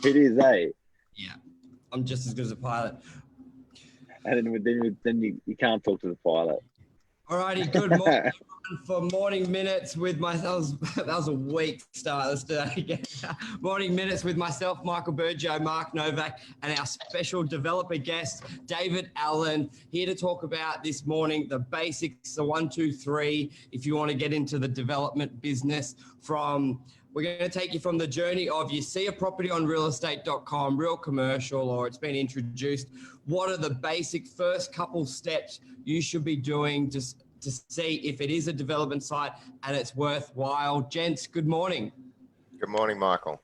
It is, eh? Yeah, I'm just as good as a pilot. And then you can't talk to the pilot. Alrighty, good morning everyone for Morning Minutes with myself. That was a weak start. Let's do that again. Morning Minutes with myself, Michael Burgio, Mark Novak, and our special developer guest, David Allen, here to talk about this morning the basics, the 1, 2, 3. If you want to get into the development business we're going to take you from the journey of you see a property on realestate.com, real commercial, or it's been introduced. What are the basic first couple steps you should be doing to see if it is a development site and it's worthwhile? Gents, good morning. Good morning, Michael.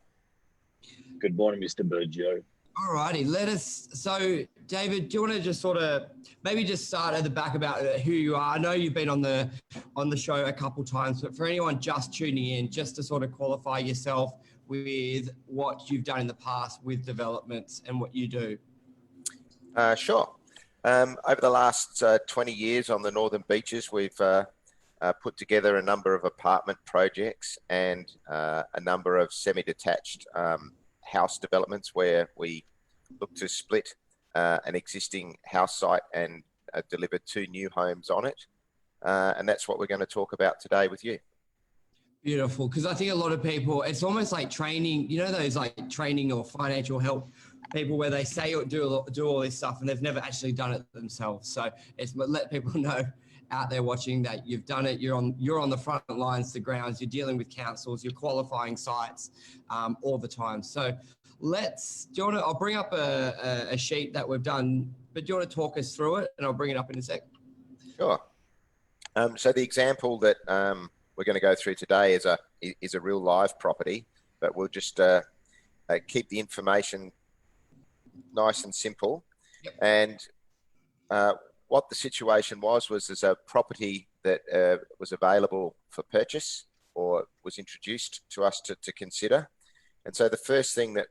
Good morning, Mr. Burgio. All righty, so David, do you want to just sort of maybe just start at the back about who you are? I know you've been on the show a couple times, but for anyone just tuning in, just to sort of qualify yourself with what you've done in the past with developments and what you do. Sure. Over the last 20 years on the Northern Beaches, we've put together a number of apartment projects and a number of semi-detached house developments where we look to split an existing house site and deliver 2 new homes on it. And that's what we're going to talk about today with you. Beautiful. Because I think a lot of people, it's almost like training, you know, those like training or financial help people where they say or do all this stuff and they've never actually done it themselves. So it's let people know out there watching that you've done it. You're on the front lines, the grounds, you're dealing with councils, you're qualifying sites all the time. So I'll bring up a sheet that we've done, but do you want to talk us through it and I'll bring it up in a sec? Sure. So the example that we're going to go through today is a real live property, but we'll just keep the information nice and simple. Yep. And what the situation was there's a property that was available for purchase or was introduced to us to consider. And so the first thing that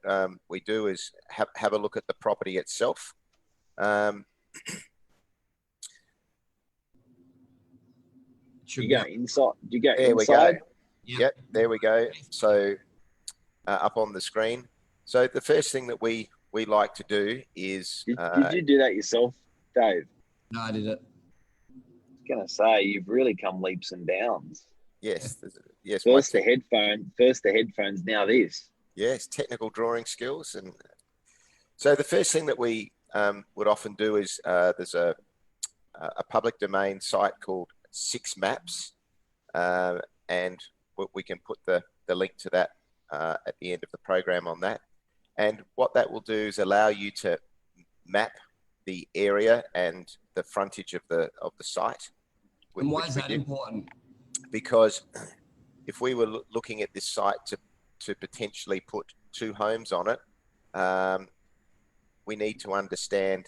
we do is have a look at the property itself. You go inside. You go there inside. We go. Yep, there we go. So up on the screen. So the first thing that we like to do is... Did you do that yourself, Dave? No, I did it. I was going to say, you've really come leaps and bounds. Yes. Yes. First the headphones, now this. Yes, technical drawing skills. And so the first thing that we would often do is there's a public domain site called Six Maps, and we can put the link to that at the end of the program on that. And what that will do is allow you to map the area and the frontage of the site. And why is that important? Because if we were looking at this site to potentially put 2 homes on it, we need to understand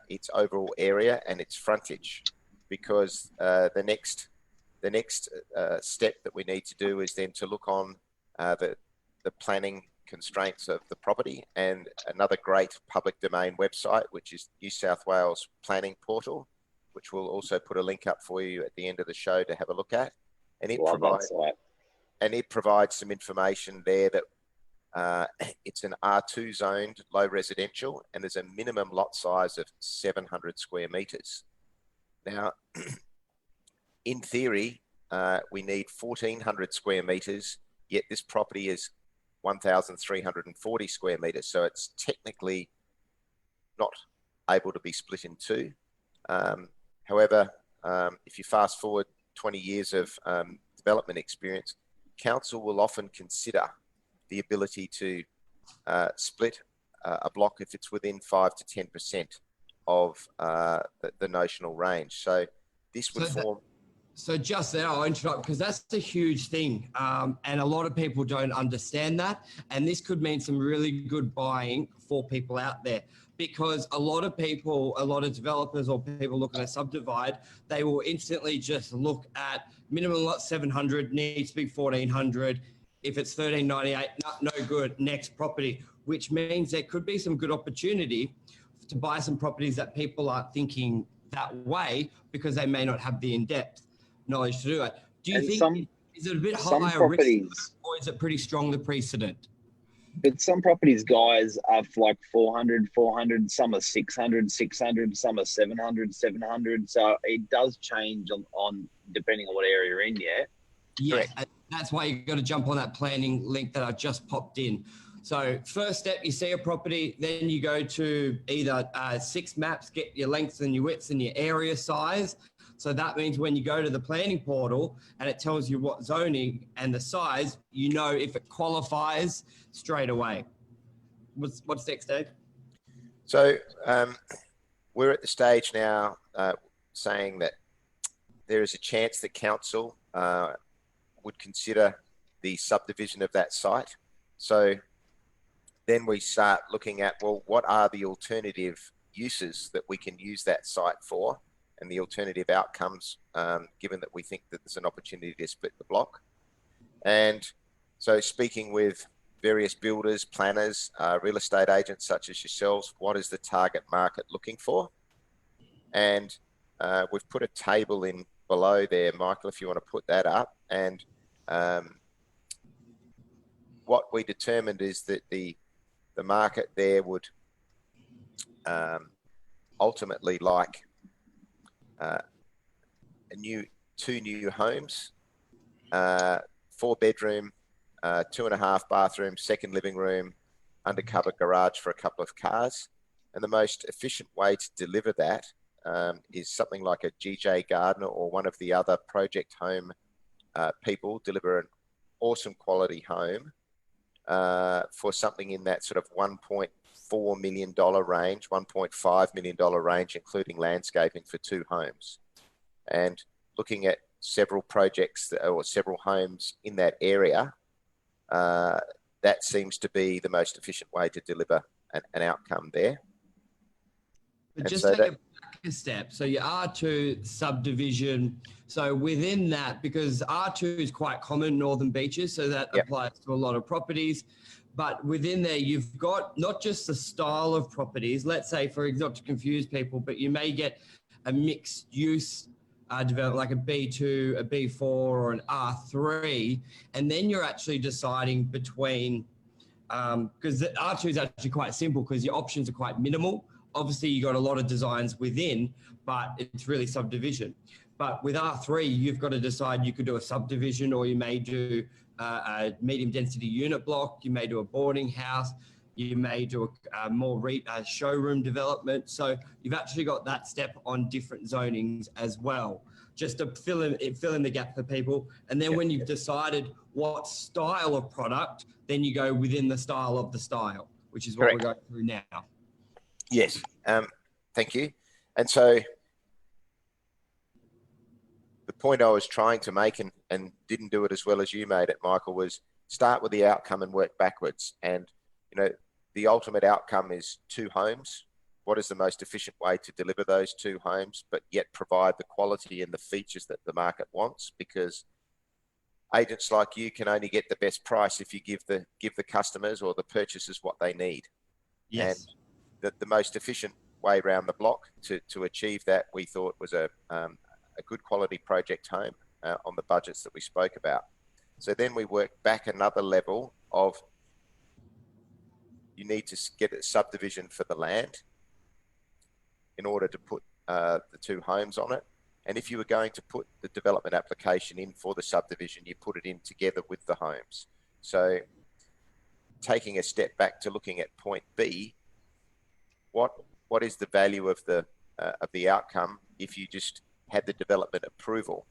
its overall area and its frontage, because the next step that we need to do is then to look on the planning constraints of the property. And another great public domain website, which is New South Wales Planning Portal, which we'll also put a link up for you at the end of the show to have a look at. And it provides some information there that it's an R2 zoned low residential, and there's a minimum lot size of 700 square meters. Now, in theory, we need 1,400 square meters, yet this property is 1,340 square meters. So it's technically not able to be split in 2. However, if you fast forward 20 years of development experience, council will often consider the ability to split a block if it's within 5 to 10% of the notional range. So this would form... So just there, I'll interrupt because that's a huge thing. And a lot of people don't understand that. And this could mean some really good buying for people out there, because a lot of people, a lot of developers or people looking at subdivide, they will instantly just look at minimum lot 700, needs to be 1,400. If it's 1,398, no good, next property, which means there could be some good opportunity to buy some properties that people aren't thinking that way because they may not have the in-depth knowledge to do it. Do you think is it a bit higher risk, or is it pretty strong, the precedent? But some properties, guys, are for like 400, 400. Some are 600, 600. Some are 700, 700. So it does change on depending on what area you're in. Yeah. Yeah, and that's why you got to jump on that planning link that I just popped in. So first step, you see a property, then you go to either 6 maps, get your lengths and your widths and your area size. So that means when you go to the planning portal and it tells you what zoning and the size, you know if it qualifies straight away. What's next, Dave? So we're at the stage now saying that there is a chance that council would consider the subdivision of that site. So then we start looking at, well, what are the alternative uses that we can use that site for, and the alternative outcomes, given that we think that there's an opportunity to split the block. And so speaking with various builders, planners, real estate agents such as yourselves, what is the target market looking for? And we've put a table in below there, Michael, if you want to put that up. And what we determined is that the market there would ultimately like two new homes, 4-bedroom, 2.5 bathroom, second living room, undercover garage for a couple of cars. And the most efficient way to deliver that is something like a GJ Gardner or one of the other project home people deliver an awesome quality home for something in that sort of $1.4 million range, $1.5 million range, including landscaping for 2 homes. And looking at several projects or several homes in that area, that seems to be the most efficient way to deliver an outcome there. But just take it back a step. So your R2 subdivision. So within that, because R2 is quite common, Northern Beaches, so that applies to a lot of properties. But within there, you've got not just the style of properties. Let's say, not to confuse people, but you may get a mixed use development like a B2, a B4, or an R3, and then you're actually deciding between, because the R2 is actually quite simple because your options are quite minimal. Obviously, you got a lot of designs within, but it's really subdivision. But with R3, you've got to decide you could do a subdivision, or you may do a medium density unit block. You may do a boarding house. You may do a more showroom development. So you've actually got that step on different zonings as well, just to fill in the gap for people. And then when you've decided what style of product, then you go within the style of the style, which is what we're going through now. Yes, thank you. And so the point I was trying to make and didn't do it as well as you made it, Michael, was start with the outcome and work backwards. And, you know, the ultimate outcome is 2 homes. What is the most efficient way to deliver those 2 homes, but yet provide the quality and the features that the market wants? Because agents like you can only get the best price if you give the customers or the purchasers what they need. Yes. And the most efficient way around the block to achieve that, we thought, was a good quality project home on the budgets that we spoke about. So then we worked back another level of, you need to get a subdivision for the land in order to put the 2 homes on it. And if you were going to put the development application in for the subdivision, you put it in together with the homes. So taking a step back to looking at point B, what is the value of the outcome if you just had the development approval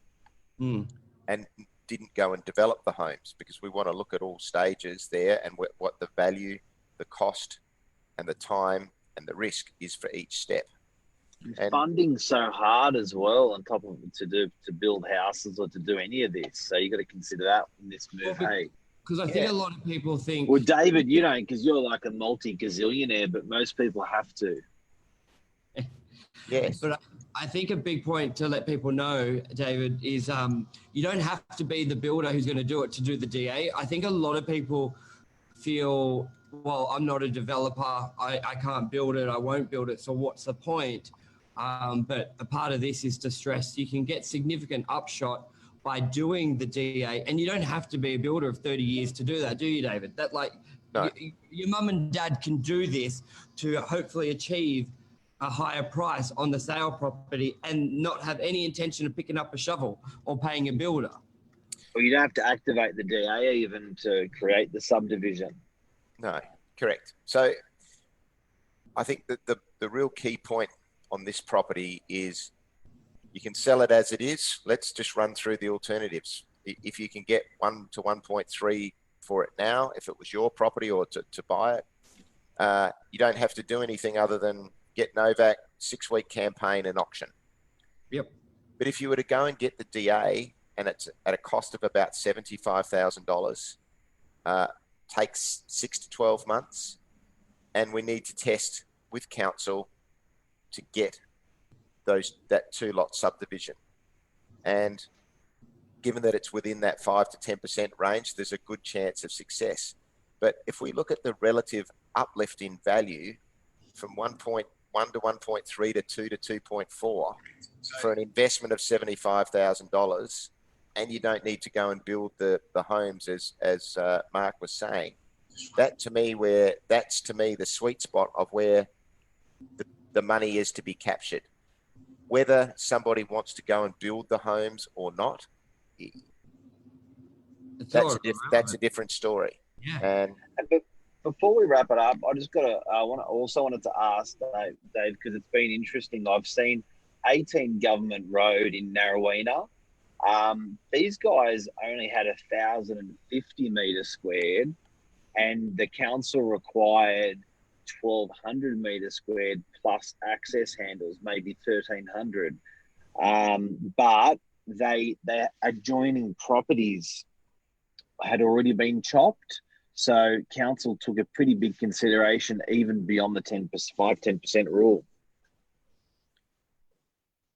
and didn't go and develop the homes? Because we want to look at all stages there and what the value, the cost, and the time and the risk is for each step. And funding's so hard as well on top of it to build houses or to do any of this. So you got to consider that in this move. Hey. Because I think a lot of people think... Well, David, you don't, because you're like a multi-gazillionaire, but most people have to. Yes. But I think a big point to let people know, David, is you don't have to be the builder who's going to do it to do the DA. I think a lot of people feel, well, I'm not a developer. I can't build it. I won't build it. So what's the point? But a part of this is to stress you can get significant upshot by doing the DA, and you don't have to be a builder of 30 years to do that, do you, David? That No. Your mum and dad can do this to hopefully achieve a higher price on the sale property and not have any intention of picking up a shovel or paying a builder. Well, you don't have to activate the DA even to create the subdivision. No, correct. So I think that the real key point on this property is you can sell it as it is. Let's just run through the alternatives. If you can get 1 to 1.3 for it now, if it was your property or to buy it, you don't have to do anything other than get Novak, 6-week campaign and auction. Yep. But if you were to go and get the DA and it's at a cost of about $75,000, takes 6 to 12 months, and we need to test with council to get that 2-lot subdivision. And given that it's within that 5 to 10% range, there's a good chance of success. But if we look at the relative uplift in value from 1.1 to 1.3 to 2 to 2.4 for an investment of $75,000, and you don't need to go and build the homes as Mark was saying, that's to me the sweet spot of where the money is to be captured. Whether somebody wants to go and build the homes or not, that's a different story. Yeah. And before we wrap it up, I just wanted to ask Dave, because it's been interesting. I've seen 18 Government Road in Narrowena. These guys only had 1,050 meters squared, and the council required 1,200 meters squared plus access handles, maybe 1,300. But their adjoining properties had already been chopped, so council took a pretty big consideration even beyond the 10% rule.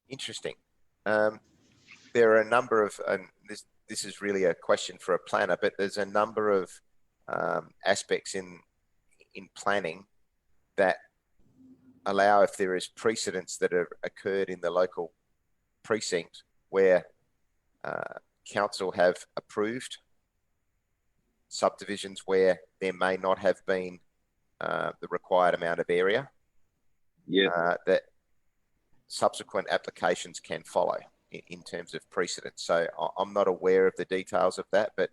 Interesting. There are a number of, and this is really a question for a planner, but there's a number of aspects in planning that allow, if there is precedents that have occurred in the local precinct where council have approved subdivisions where there may not have been the required amount of area, that subsequent applications can follow in terms of precedent. So I'm not aware of the details of that, but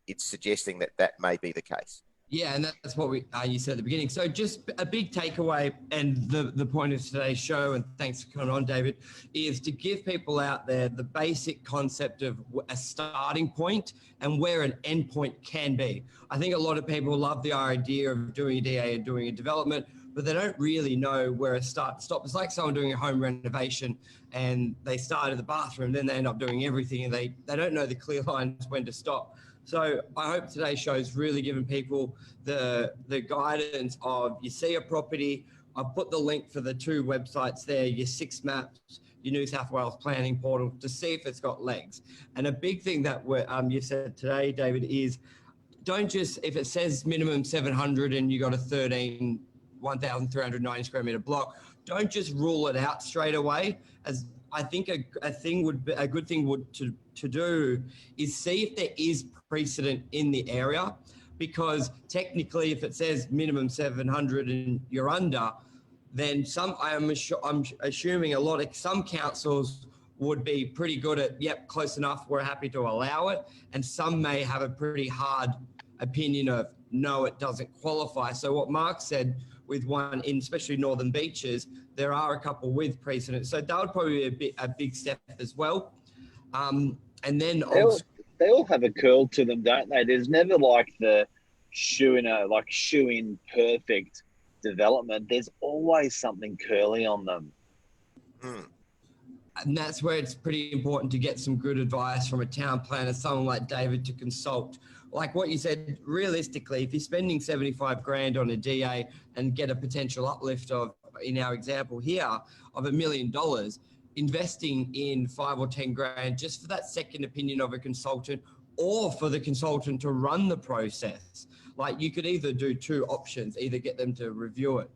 it's suggesting that may be the case. Yeah, and that's what you said at the beginning. So just a big takeaway, and the point of today's show, and thanks for coming on, David, is to give people out there the basic concept of a starting point and where an end point can be. I think a lot of people love the idea of doing a DA and doing a development, but they don't really know where a start and stop. It's like someone doing a home renovation and they start at the bathroom, then they end up doing everything, and they don't know the clear lines when to stop. So I hope today's show is really giving people the guidance of, you see a property, I've put the link for the 2 websites there, your 6 maps, your New South Wales planning portal, to see if it's got legs. And a big thing that you said today, David, is don't just, if it says minimum 700 and you got a 1,390 square meter block, don't just rule it out straight away. As I think a good thing to do is see if there is precedent in the area, because technically if it says minimum 700 and you're under, then I'm assuming some councils would be pretty good at, yep, close enough, we're happy to allow it, and some may have a pretty hard opinion of, no, it doesn't qualify. So what Mark said, with one in especially Northern Beaches, there are a couple with precedent. So that would probably be a big step as well. And then they all have a curl to them, don't they? There's never like the shoe in perfect development. There's always something curly on them. And that's where it's pretty important to get some good advice from a town planner, someone like David, to consult. Like what you said, realistically, if you're spending 75 grand on a DA and get a potential uplift of, in our example here, of $1 million, investing in 5 or 10 grand just for that second opinion of a consultant, or for the consultant to run the process. Like, you could either do 2 options, either get them to review it.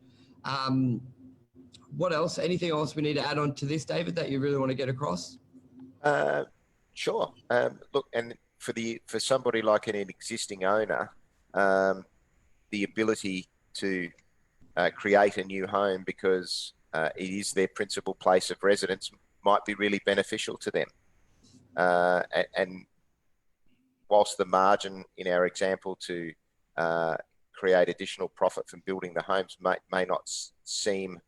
What else? Anything else we need to add on to this, David, that you really want to get across? Sure. Look, and for somebody like an existing owner, the ability to create a new home because it is their principal place of residence might be really beneficial to them. And whilst the margin in our example to create additional profit from building the homes may not seem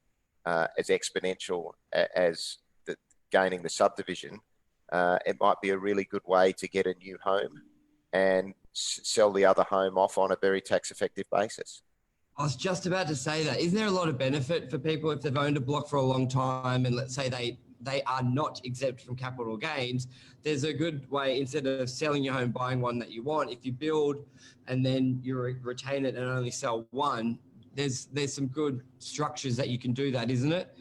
as exponential as gaining the subdivision, it might be a really good way to get a new home and sell the other home off on a very tax effective basis. I was just about to say that. Isn't there a lot of benefit for people if they've owned a block for a long time and let's say they are not exempt from capital gains? There's a good way, instead of selling your home, buying one that you want, if you build and then you retain it and only sell one, there's some good structures that you can do that, isn't it?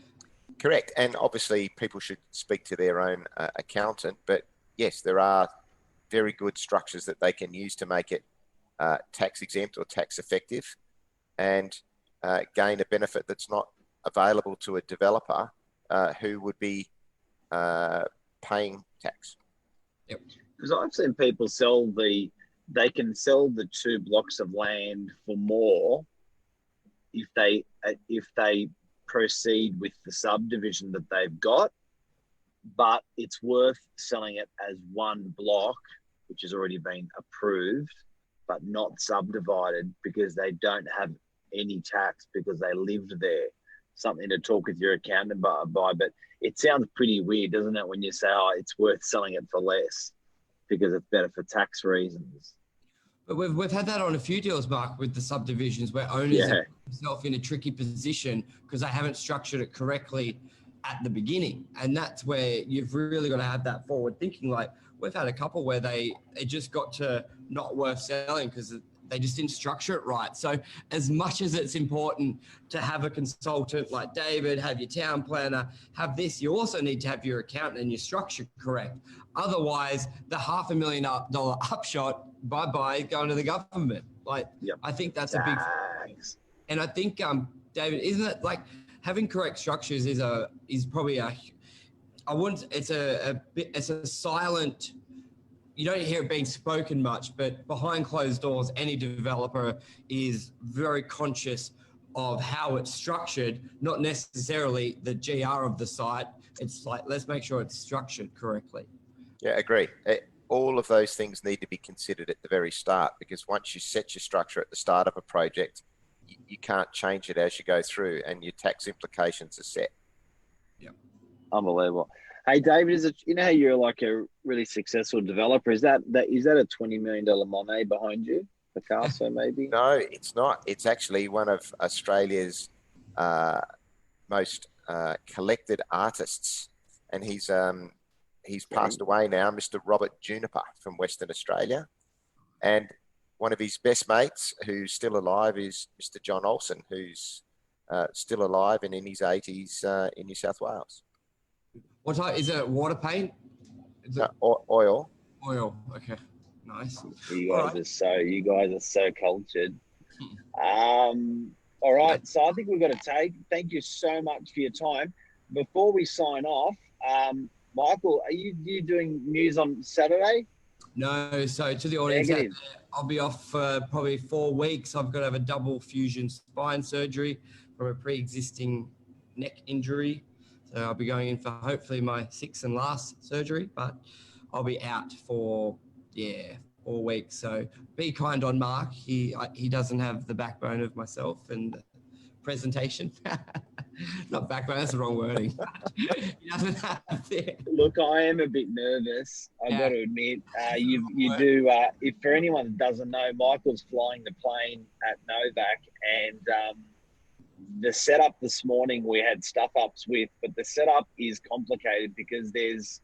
Correct. And obviously people should speak to their own accountant, but yes, there are very good structures that they can use to make it tax exempt or tax effective and gain a benefit that's not available to a developer who would be paying tax. Yep. Because I've seen people they can sell the 2 blocks of land for more if they proceed with the subdivision that they've got, but it's worth selling it as one block, which has already been approved, but not subdivided because they don't have any tax because they lived there. Something to talk with your accountant by, but it sounds pretty weird, doesn't it, when you say, oh, it's worth selling it for less because it's better for tax reasons. But we've had that on a few deals, Mark, with the subdivisions where owners are themselves in a tricky position because they haven't structured it correctly at the beginning. And that's where you've really got to have that forward thinking. Like we've had a couple where they just got to not worth selling because they just didn't structure it right. So as much as it's important to have a consultant like David, have your town planner, have this, you also need to have your accountant and your structure correct. Otherwise, the $500,000 upshot, bye-bye, going to the government. Like, yep. I think that's a big thing. And I think, David, isn't it like having correct structures is probably it's a silent, you don't hear it being spoken much, but behind closed doors, any developer is very conscious of how it's structured, not necessarily the GR of the site. It's like, let's make sure it's structured correctly. Yeah, agree. All of those things need to be considered at the very start, because once you set your structure at the start of a project, you can't change it as you go through, and your tax implications are set. Yeah, unbelievable. Hey, David, you know how you're like a really successful developer? Is that a $20 million money behind you, Picasso, maybe? No, it's not. It's actually one of Australia's most collected artists, and he's passed away now, Mr. Robert Juniper from Western Australia. And one of his best mates who's still alive is Mr. John Olsen, who's still alive and in his 80s in New South Wales. What type? Is it water paint? Oil. Oil. Okay. Nice. You guys are so cultured. All right. So I think we've got to thank you so much for your time. Before we sign off, Michael, are you doing news on Saturday? No. So to the audience out there, I'll be off for probably 4 weeks. I've got to have a double fusion spine surgery from a pre-existing neck injury. So I'll be going in for hopefully my 6th and last surgery, but I'll be out for 4 weeks. So be kind on Mark. He doesn't have the backbone of myself and presentation. Not backbone, that's the wrong wording. He doesn't have it. Look, I am a bit nervous, I've got to admit. You do, if for anyone that doesn't know, Michael's flying the plane at Novak, and the setup this morning we had stuff ups with, but the setup is complicated because there's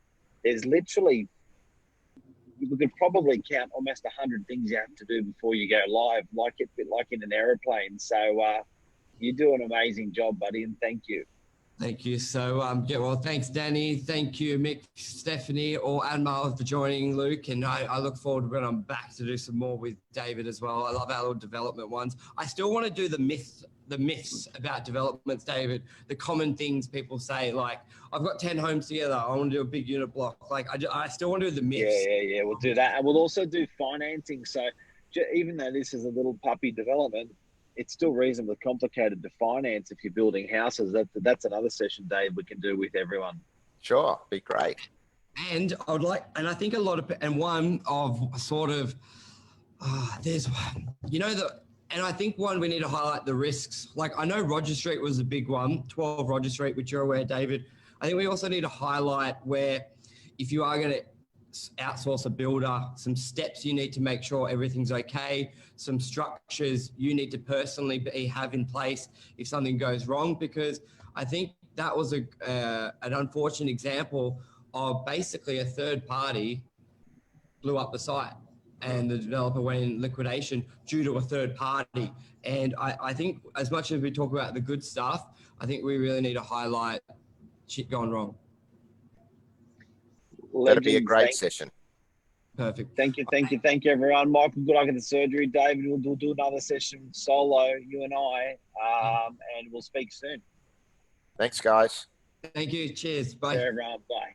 literally, we could probably count almost 100 things you have to do before you go live, like in an aeroplane. So you do an amazing job, buddy, and thank you. Thank you. So, thanks, Danny. Thank you, Mick, Stephanie, or Anmar for joining, Luke. And I look forward when I'm back to do some more with David as well. I love our little development ones. I still want to do the myths about developments, David, the common things people say, like, I've got 10 homes together, I want to do a big unit block. Like, I still want to do the myths. Yeah, we'll do that. And we'll also do financing. So even though this is a little puppy development, it's still reasonably complicated to finance if you're building houses. That's another session, Dave, we can do with everyone. Sure, be great. And I would like, and I think a lot of, and one of sort of, there's, and I think one, we need to highlight the risks. Like I know Roger Street was a big one, 12 Roger Street, which you're aware, David. I think we also need to highlight where if you are going to outsource a builder, some steps you need to make sure everything's okay, some structures you need to personally have in place if something goes wrong, because I think that was an unfortunate example of basically a third party blew up the site and the developer went in liquidation due to a third party. And I think as much as we talk about the good stuff, I think we really need to highlight shit going wrong. That'll be a great session. Perfect. Thank you, everyone. Michael, good luck at the surgery. David, we'll do another session solo, you and I, and we'll speak soon. Thanks, guys. Thank you. Cheers. Bye. Everyone, bye.